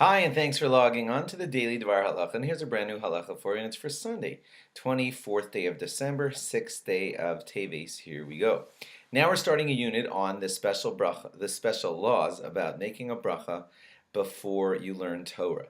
Hi, and thanks for logging on to the Daily DVAR Halacha. And here's a brand new halacha for you, and it's for Sunday, 24th day of December, 6th day of Teves. Here we go. Now we're starting a unit on the special bracha, the special laws about making a bracha before you learn Torah.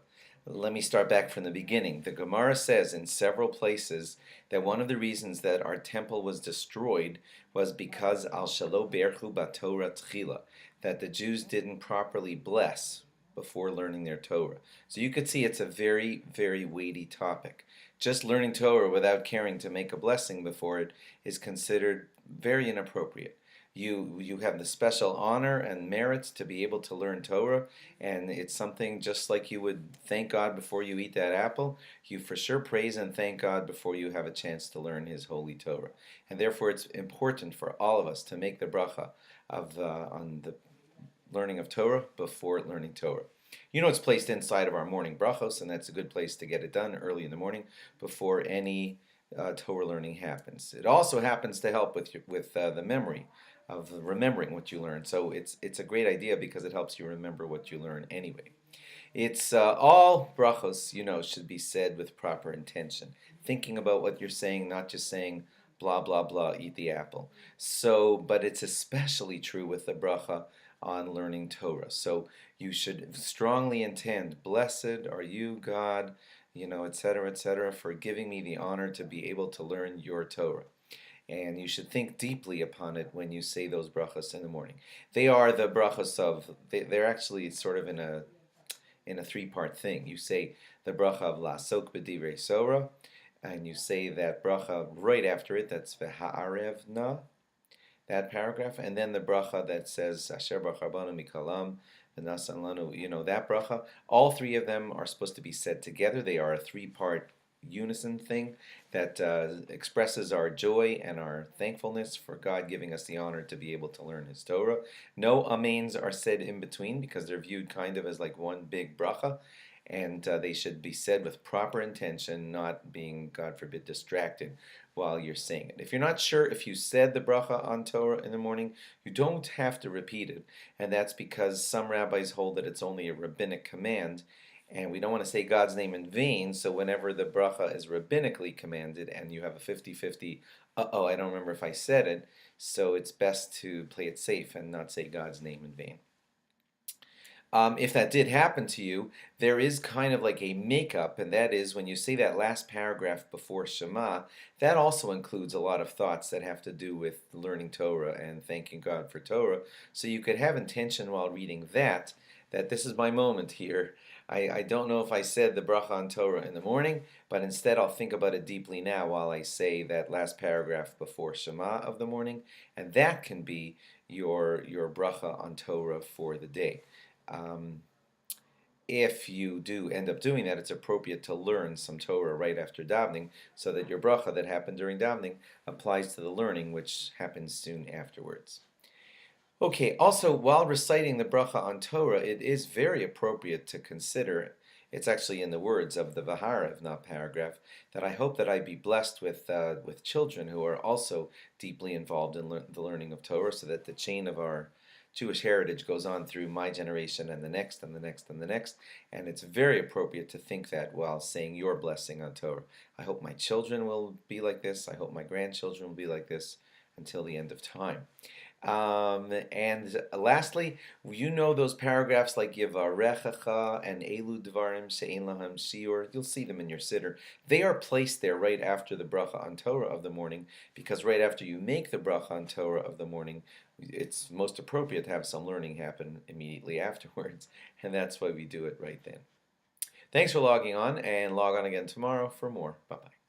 Let me start back from the beginning. The Gemara says in several places that one of the reasons that our temple was destroyed was because al shelo berchu baTorah tchila, that the Jews didn't properly bless before learning their Torah. So you could see it's a very, very weighty topic. Just learning Torah without caring to make a blessing before it is considered very inappropriate. You have the special honor and merits to be able to learn Torah, and it's something just like you would thank God before you eat that apple. You for sure praise and thank God before you have a chance to learn His holy Torah, and therefore it's important for all of us to make the bracha on the learning of Torah before learning Torah. You know, it's placed inside of our morning brachos, and that's a good place to get it done early in the morning before any Torah learning happens. It also happens to help with the memory of remembering what you learned. So it's a great idea because it helps you remember what you learn anyway. It's all brachos, you know, should be said with proper intention, thinking about what you're saying, not just saying blah blah blah, eat the apple. So, but it's especially true with the bracha on learning Torah. So you should strongly intend, blessed are you, God, you know, etc., for giving me the honor to be able to learn your Torah. And you should think deeply upon it when you say those brachas in the morning. They are the brachas of, they're actually sort of in a three-part thing. You say the bracha of La'asok b'divrei Torah, and you say that bracha right after it, that's v'ha'arev na, that paragraph, and then the bracha that says Asher Baruch Rabanu Mikalam V'Nasan Lanu, you know, that bracha. All three of them are supposed to be said together. They are a three-part unison thing that expresses our joy and our thankfulness for God giving us the honor to be able to learn His Torah. No amens are said in between because they're viewed kind of as like one big bracha, and they should be said with proper intention, not being, God forbid, distracted while you're saying it. If you're not sure if you said the bracha on Torah in the morning, you don't have to repeat it, and that's because some rabbis hold that it's only a rabbinic command, and we don't want to say God's name in vain, so whenever the bracha is rabbinically commanded and you have a 50-50, uh-oh, I don't remember if I said it, so it's best to play it safe and not say God's name in vain. If that did happen to you, there is kind of like a makeup, and that is when you say that last paragraph before Shema, that also includes a lot of thoughts that have to do with learning Torah and thanking God for Torah. So you could have intention while reading that this is my moment here. I don't know if I said the bracha on Torah in the morning, but instead I'll think about it deeply now while I say that last paragraph before Shema of the morning, and that can be your bracha on Torah for the day. If you do end up doing that, it's appropriate to learn some Torah right after davening so that your bracha that happened during davening applies to the learning which happens soon afterwards. Okay, also while reciting the bracha on Torah, it is very appropriate to consider, it's actually in the words of the V'ha'arev na paragraph, that I hope that I be blessed with children who are also deeply involved in the learning of Torah, so that the chain of our Jewish heritage goes on through my generation and the next and the next and the next, and it's very appropriate to think that while saying your blessing on Torah. I hope my children will be like this, I hope my grandchildren will be like this until the end of time. And lastly, you know those paragraphs like Yivarechacha and Elu Dvarim She'ein Lahem Shiur. You'll see them in your siddur. They are placed there right after the bracha on Torah of the morning, because right after you make the bracha on Torah of the morning, it's most appropriate to have some learning happen immediately afterwards, and that's why we do it right then. Thanks for logging on, and log on again tomorrow for more. Bye-bye.